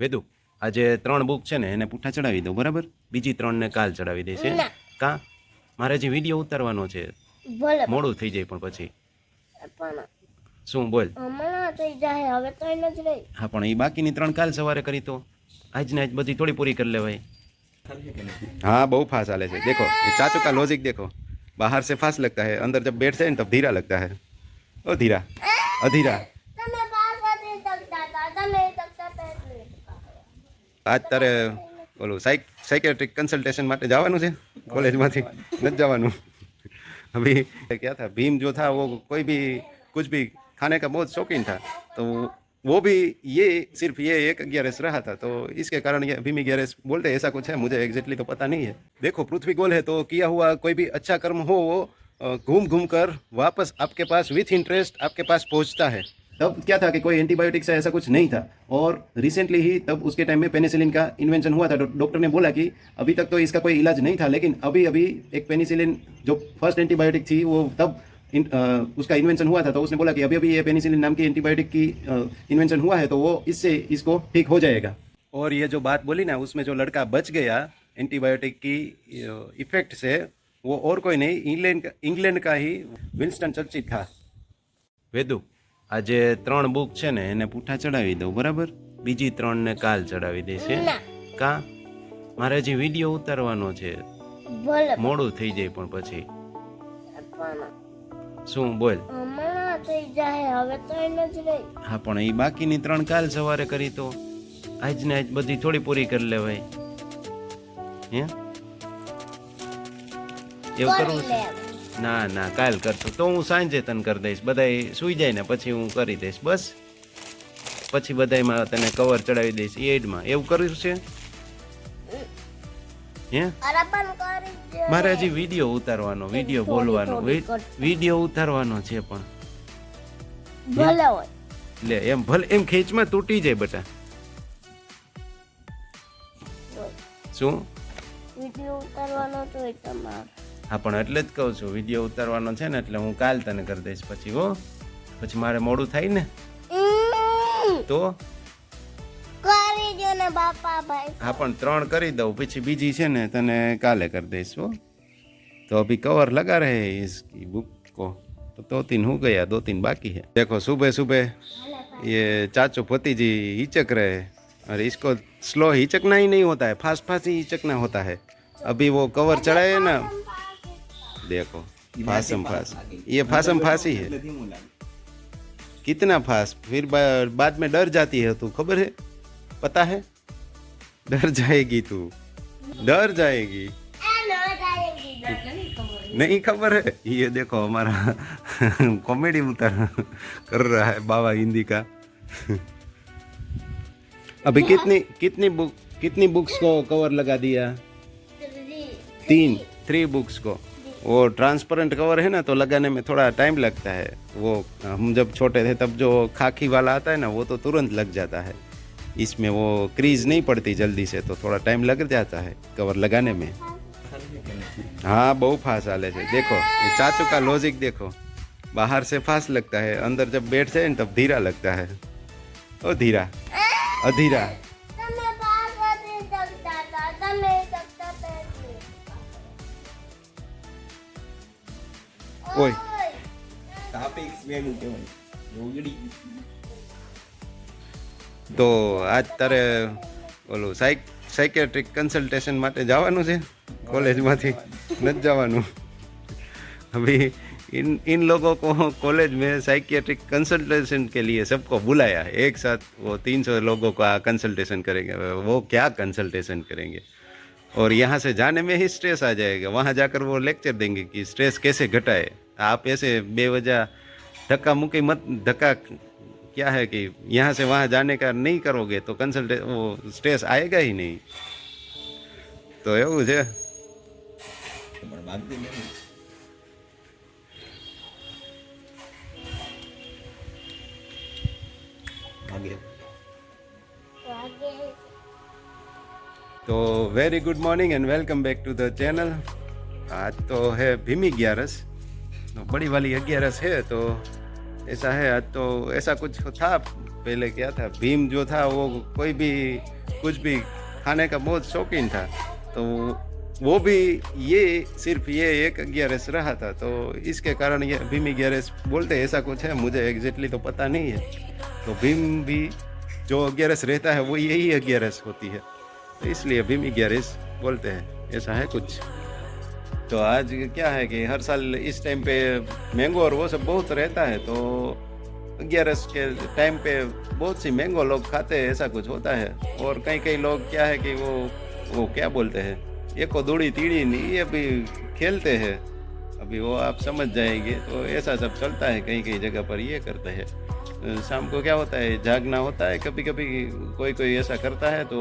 વેદુ આજે 3 બુક છે ને એને પૂઠા ચડાવી દો, બરાબર? બીજી 3 ને કાલ ચડાવી દેશે. કા મારે જે વિડીયો ઉતારવાનો છે, ભલે મોડું થઈ જાય પણ પછી પણ શું બોલ. હમણાં થઈ જાય, હવે તો ન જ રહી. હા પણ એ બાકીની 3 કાલ સવારે કરી તો આજ ને આજ બધી થોડી પૂરી કરી લેવાય. हाँ बहुत फास्ट हाल है। देखो ये चाचू का लॉजिक देखो, बाहर से फास्ट लगता है, अंदर जब बैठते हैं तब धीरा लगता है। ओ धीरा अधीरा તમે પાછા થઈ શકતા હતા, તમે શકતા હતા એટલે. આજ તારે બોલું સાइकेट्रिक कंसल्टेशन માટે જવાનું છે કોલેજમાંથી? નથી જવાનું। अभी क्या था, भीम जो था वो कोई भी कुछ भी खाने का बहुत शौकीन था, तो वो भी ये सिर्फ ये 1/11 रहा था, तो इसके कारण ये भीमी 11 बोलते हैं, ऐसा कुछ है, मुझे एग्जैक्टली तो पता नहीं है। देखो पृथ्वी गोल है, तो किया हुआ कोई भी अच्छा कर्म हो वो घूम घूम कर वापस आपके पास विथ इंटरेस्ट आपके पास पहुंचता है। तब क्या था कि कोई एंटीबायोटिक से ऐसा कुछ नहीं था, और रिसेंटली ही तब उसके टाइम में पेनिसिलिन का इन्वेंशन हुआ था। डॉक्टर ने बोला कि अभी तक तो इसका कोई इलाज नहीं था, लेकिन अभी अभी एक पेनिसिलिन जो फर्स्ट एंटीबायोटिक थी वो तब उसका इन्वेंशन हुआ था, तो उसने बोला कि अभी अभी ये पेनिसिलिन नाम की एंटीबायोटिक की इन्वेंशन हुआ है, तो वो इससे इसको ठीक हो जाएगा। और ये जो बात बोली ना, उसमें जो लड़का बच गया एंटीबायोटिक की इफेक्ट से, वो और कोई नहीं, इंग्लैंड का ही विंस्टन चर्चिल था। वेदु આજે 3 બુક છે ને એને પૂઠા ચડાવી દો, બરાબર? બીજી 3 ને કાલ ચડાવી દેશે. કા મારે હજી વિડીયો ઉતારવાનો છે, ભલે મોડું થઈ જાય પણ પછી પણ શું બોલ. હમણાં થઈ જાય, હવે તો ન જ રહી. હા પણ એ બાકીની 3 કાલ સવારે કરી તો આજ ને આજ બધી થોડી પૂરી કરી લેવાય. હે એવું કરવું છે? ના ના કાલ કરતો તો હું સાંજે તને કરી દઈશ, બધાય સૂઈ જાય ને પછી હું કરી દઈશ, બસ. પછી બધાયમાં તને કવર ચડાવી દઈશ એડમાં. એવું કર્યું છે? હે અરે પણ કરી દે. મારે હજી વિડીયો ઉતારવાનો, વિડીયો બોલવાનો, વિડીયો ઉતારવાનો છે પણ ભલે હોય. લે એમ ભલે એમ ખેંચમાં તૂટી જાય બેટા. શું? વિડીયો ઉતારવાનો તો હોય તમારે. હા પણ એટલે જ કહું છું, વિડીયો ઉતારવાનો છે ને એટલે હું કાલ તને કરી દઈશ પછી. હો પછી મારે મોડું થાય ને તો કરી દો ને બાપા ભાઈ. હા પણ 3 કરી દઉં, પછી બીજી છે ને તને કાલે કરી દઈશ। हो तो अभी कवर लगा रहे हैं इसकी बुक को, तो 2-3 हो गया, 2-3 बाकी है। देखो सुबह सुबह ये चाचू भतीजी हिचक रहे हैं, और इसको स्लो हिचकना ही नहीं होता है, फास्ट फास्ट ही हिचकना होता है। अभी वो कवर चढ़ाए ना, देखो फासम फास, ये फासम फासी है। कितना फास्ट, फिर बाद में डर जाती है तू, खबर है? पता है? डर जाएगी तू, डर जाएगी। नहीं खबर है? ये देखो हमारा कॉमेडी उतर कर रहा है बाबा हिंदी का। अभी कितनी बुक्स को कवर लगा दिया? 3 बुक्स को। वो ट्रांसपेरेंट कवर है ना, तो लगाने में थोड़ा टाइम लगता है। वो हम जब छोटे थे तब जो खाकी वाला आता है ना, वो तो तुरंत लग जाता है, इसमें वो क्रीज नहीं पड़ती जल्दी से, तो थोड़ा टाइम लग जाता है कवर लगाने में। हाँ बहुत फास्ट हाल है। देखो ये चाचू का लॉजिक देखो, बाहर से फास्ट लगता है, अंदर जब बैठते हैं तब धीरा लगता है। ओ धीरा अधीरा તમે પાછા થઈ શકતા હતા, તમે શકતા હતા એટલે. ओए તો આજ તારે ઓલું સાइकेट्रिक कंसल्टेशन માટે જવાનું છે કોલેજમાંથી? નથી જવાનું। अभी इन लोगों को कॉलेज में साइकियाट्रिक कंसल्टेशन के लिए सबको बुलाया है एक साथ। वो 300 लोगों का कंसल्टेशन करेंगे। वो क्या कंसल्टेशन करेंगे, और यहाँ से जाने में ही स्ट्रेस आ जाएगा, वहाँ जाकर वो लेक्चर देंगे कि स्ट्रेस कैसे घटाए। आप ऐसे बेवजह धक्का मुक्की मत, धक्का क्या है कि यहाँ से वहाँ जाने का नहीं करोगे तो वो स्ट्रेस आएगा ही नहीं। तो એવું છે। तो very good morning and welcome back to the channel. आज तो है भीमी 11, तो बड़ी वाली 11 है, तो ऐसा है। आज तो ऐसा कुछ था पहले क्या था, भीम जो था वो कोई भी कुछ भी खाने का बहुत शौकीन था, तो वो भी ये सिर्फ ये एक 11S रहा था, तो इसके कारण ये भीम 11S बोलते हैं, ऐसा कुछ है, मुझे एग्जैक्टली तो पता नहीं है। तो भीम भी जो 11S रहता है वो यही 11S होती है, तो इसलिए भीम 11S बोलते हैं, ऐसा है कुछ। तो आज क्या है कि हर साल इस टाइम पे मैंगो और वो सब बहुत रहता है, तो 11S के टाइम पे बहुत सी मैंगो लोग खाते हैं, ऐसा कुछ होता है। और कई कई लोग क्या है कि वो क्या बोलते हैं, एको दूड़ी तीड़ी नहीं, ये भी खेलते हैं, अभी वो आप समझ जाएंगे। तो ऐसा सब चलता है, कई कई जगह पर ये करते हैं। शाम को क्या होता है, जागना होता है, कभी कभी कोई कोई ऐसा करता है, तो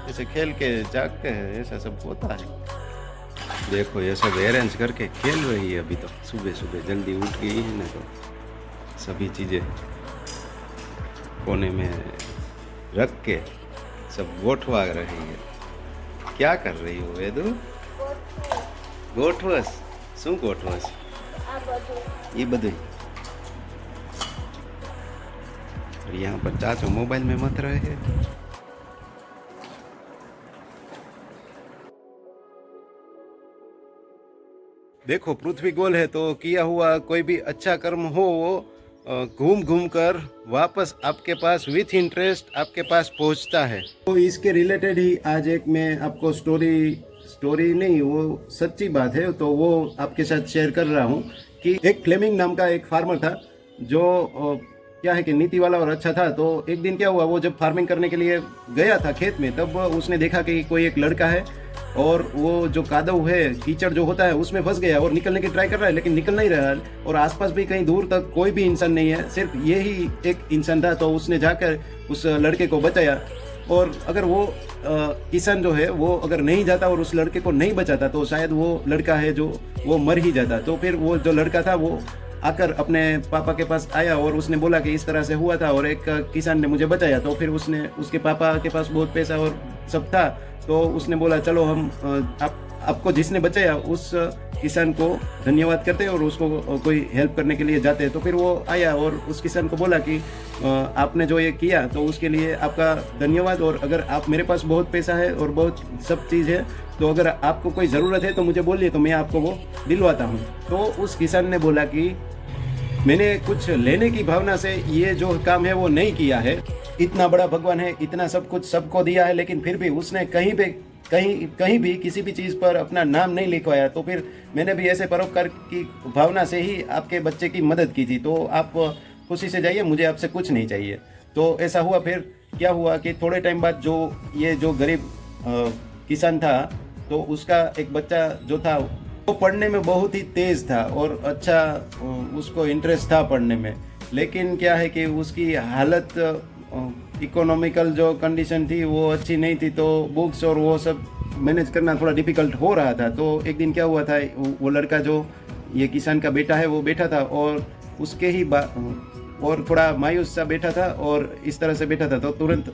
ऐसे खेल के जागते हैं, ऐसा सब होता है। देखो ये सब अरेंज करके खेल रही है, अभी तो सुबह सुबह जल्दी उठ गई है ना, तो सभी चीज़ें कोने में रख के सब गोठवा रही है। क्या कर रही हो वेदु? गोठवस? શું ગોઠવસ? ये બધું। और यहाँ पर चाचू मोबाइल में मत रहे। देखो पृथ्वी गोल है, तो किया हुआ कोई भी अच्छा कर्म हो वो घूम घूम कर वापस आपके पास विथ इंटरेस्ट आपके पास पहुंचता है। तो इसके रिलेटेड ही आज एक मैं आपको स्टोरी नहीं, वो सच्ची बात है, तो वो आपके साथ शेयर कर रहा हूँ कि एक फ्लेमिंग नाम का एक फार्मर था, जो क्या है कि नीति वाला और अच्छा था। तो एक दिन क्या हुआ, वो जब फार्मिंग करने के लिए गया था खेत में, तब उसने देखा कि कोई एक लड़का है और वो जो कादव है, कीचड़ जो होता है, उसमें फंस गया और निकलने की ट्राई कर रहा है, लेकिन निकल नहीं रहा है। और आसपास भी कहीं दूर तक कोई भी इंसान नहीं है, सिर्फ ये ही एक इंसान था। तो उसने जाकर उस लड़के को बचाया, और अगर वो किसान जो है वो अगर नहीं जाता और उस लड़के को नहीं बचाता, तो शायद वो लड़का है जो वो मर ही जाता। तो फिर वो जो लड़का था वो आकर अपने पापा के पास आया और उसने बोला कि इस तरह से हुआ था और एक किसान ने मुझे बचाया। तो फिर उसके पापा के पास बहुत पैसा और सब था, तो उसने बोला चलो हम आपको जिसने बचाया उस किसान को धन्यवाद करते हैं और उसको कोई हेल्प करने के लिए जाते हैं। तो फिर वो आया और उस किसान को बोला कि आपने जो ये किया तो उसके लिए आपका धन्यवाद, और अगर आप मेरे पास बहुत पैसा है और बहुत सब चीज़ है, तो अगर आपको कोई ज़रूरत है तो मुझे बोलिए, तो मैं आपको वो दिलवाता हूँ। तो उस किसान ने बोला कि मैंने कुछ लेने की भावना से ये जो काम है वो नहीं किया है। इतना बड़ा भगवान है, इतना सब कुछ सबको दिया है, लेकिन फिर भी उसने कहीं भी किसी भी चीज़ पर अपना नाम नहीं लिखवाया। तो फिर मैंने भी ऐसे परोपकार की भावना से ही आपके बच्चे की मदद की थी, तो आप खुशी से जाइए, मुझे आपसे कुछ नहीं चाहिए। तो ऐसा हुआ। फिर क्या हुआ कि थोड़े टाइम बाद जो गरीब किसान था, तो उसका एक बच्चा जो था वो पढ़ने में बहुत ही तेज़ था और अच्छा उसको इंटरेस्ट था पढ़ने में, लेकिन क्या है कि उसकी हालत इकोनॉमिकल जो कंडीशन थी वो अच्छी नहीं थी, तो बुक्स और वो सब मैनेज करना थोड़ा डिफ़िकल्ट हो रहा था। तो एक दिन क्या हुआ था, वो लड़का जो ये किसान का बेटा है वो बैठा था और उसके ही और थोड़ा मायूस सा बैठा था और इस तरह से बैठा था। तो तुरंत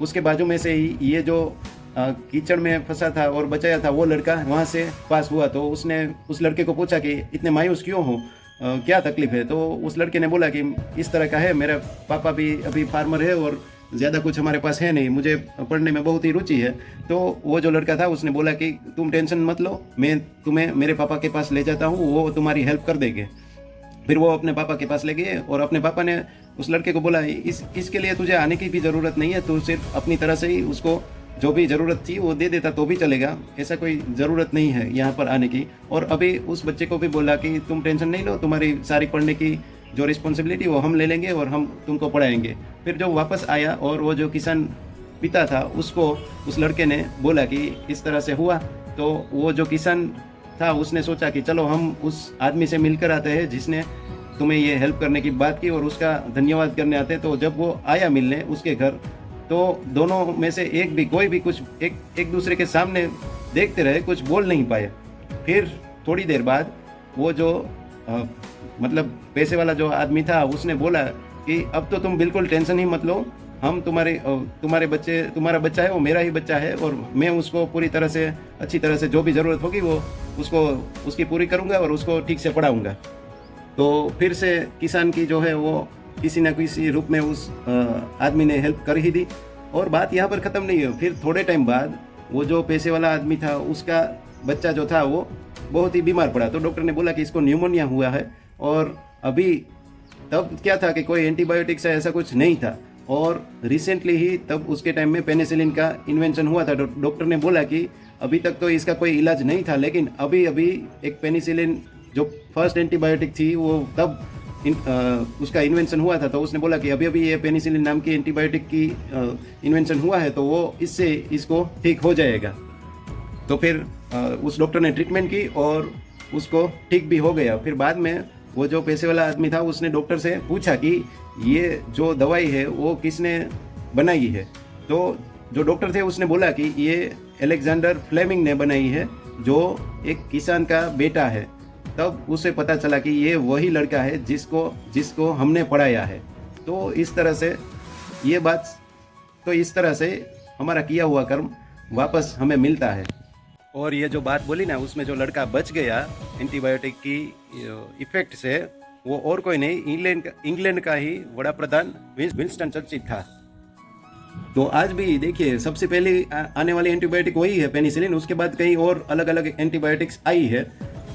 उसके बाजू में से ही ये जो कीचड़ में फंसा था और बचाया था वो लड़का वहाँ से पास हुआ। तो उसने उस लड़के को पूछा कि इतने मायूस क्यों हो, क्या तकलीफ है? तो उस लड़के ने बोला कि इस तरह का है, मेरा पापा भी अभी फार्मर है और ज़्यादा कुछ हमारे पास है नहीं, मुझे पढ़ने में बहुत ही रुचि है। तो वो जो लड़का था उसने बोला कि तुम टेंशन मत लो, मैं तुम्हें मेरे पापा के पास ले जाता हूँ, वो तुम्हारी हेल्प कर देंगे। फिर वो अपने पापा के पास ले गए और अपने पापा ने उस लड़के को बोला इसके लिए तुझे आने की भी ज़रूरत नहीं है, तू सिर्फ अपनी तरह से ही उसको जो भी ज़रूरत थी वो दे देता तो भी चलेगा, ऐसा कोई ज़रूरत नहीं है यहाँ पर आने की। और अभी उस बच्चे को भी बोला कि तुम टेंशन नहीं लो, तुम्हारी सारी पढ़ने की जो रिस्पॉन्सिबिलिटी वो हम ले लेंगे और हम तुमको पढ़ाएंगे। फिर जो वापस आया और वो जो किसान पिता था उसको उस लड़के ने बोला कि इस तरह से हुआ। तो वो जो किसान था उसने सोचा कि चलो हम उस आदमी से मिलकर आते हैं जिसने तुम्हें ये हेल्प करने की बात की और उसका धन्यवाद करने आते। तो जब वो आया मिलने उसके घर, तो दोनों में से एक भी कोई भी कुछ एक दूसरे के सामने देखते रहे, कुछ बोल नहीं पाए। फिर थोड़ी देर बाद वो जो मतलब पैसे वाला जो आदमी था उसने बोला कि अब तो तुम बिल्कुल टेंशन ही मत लो, हम तुम्हारा बच्चा है वो मेरा ही बच्चा है और मैं उसको पूरी तरह से अच्छी तरह से जो भी ज़रूरत होगी वो उसकी पूरी करूँगा और उसको ठीक से पढ़ाऊँगा। तो फिर से किसान की जो है वो किसी न किसी रूप में उस आदमी ने हेल्प कर ही दी। और बात यहाँ पर ख़त्म नहीं है। फिर थोड़े टाइम बाद वो जो पैसे वाला आदमी था उसका बच्चा जो था वो बहुत ही बीमार पड़ा। तो डॉक्टर ने बोला कि इसको न्यूमोनिया हुआ है। और अभी तब क्या था कि कोई एंटीबायोटिक्स ऐसा कुछ नहीं था। और रिसेंटली ही तब उसके टाइम में पेनिसिलिन का इन्वेंशन हुआ था। डॉक्टर ने बोला कि अभी तक तो इसका कोई इलाज नहीं था, लेकिन अभी अभी एक पेनिसिलिन जो फर्स्ट एंटीबायोटिक थी वो तब उसका इन्वेंशन हुआ था। तो उसने बोला कि अभी अभी ये पेनिसिलिन नाम की एंटीबायोटिक की इन्वेंशन हुआ है, तो वो इससे इसको ठीक हो जाएगा। तो फिर उस डॉक्टर ने ट्रीटमेंट की और उसको ठीक भी हो गया। फिर बाद में वो जो पैसे वाला आदमी था उसने डॉक्टर से पूछा कि ये जो दवाई है वो किसने बनाई है। तो जो डॉक्टर थे उसने बोला कि ये अलेक्जेंडर फ्लेमिंग ने बनाई है, जो एक किसान का बेटा है। तब उसे पता चला कि ये वही लड़का है जिसको हमने पढ़ाया है। तो इस तरह से हमारा किया हुआ कर्म वापस हमें मिलता है। और ये जो बात बोली ना, उसमें जो लड़का बच गया एंटीबायोटिक की इफेक्ट से, वो और कोई नहीं, इंग्लैंड का ही बड़ा प्रधान विंस्टन चर्चिल था। तो आज भी देखिए, सबसे पहले आने वाली एंटीबायोटिक वही है पेनिसिलिन। उसके बाद कई और अलग अलग एंटीबायोटिक्स आई है।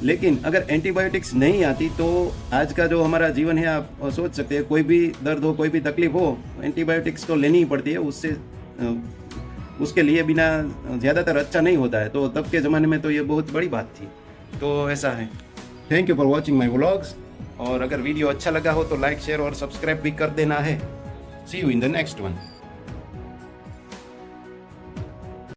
लेकिन अगर एंटीबायोटिक्स नहीं आती तो आज का जो हमारा जीवन है, आप सोच सकते हैं, कोई भी दर्द हो, कोई भी तकलीफ हो, एंटीबायोटिक्स तो लेनी ही पड़ती है। उसके लिए बिना ज़्यादातर अच्छा नहीं होता है। तो तब के ज़माने में तो ये बहुत बड़ी बात थी। तो ऐसा है। Thank you for watching my vlogs. और अगर वीडियो अच्छा लगा हो तो लाइक, शेयर और सब्सक्राइब भी कर देना है। See you in the next one.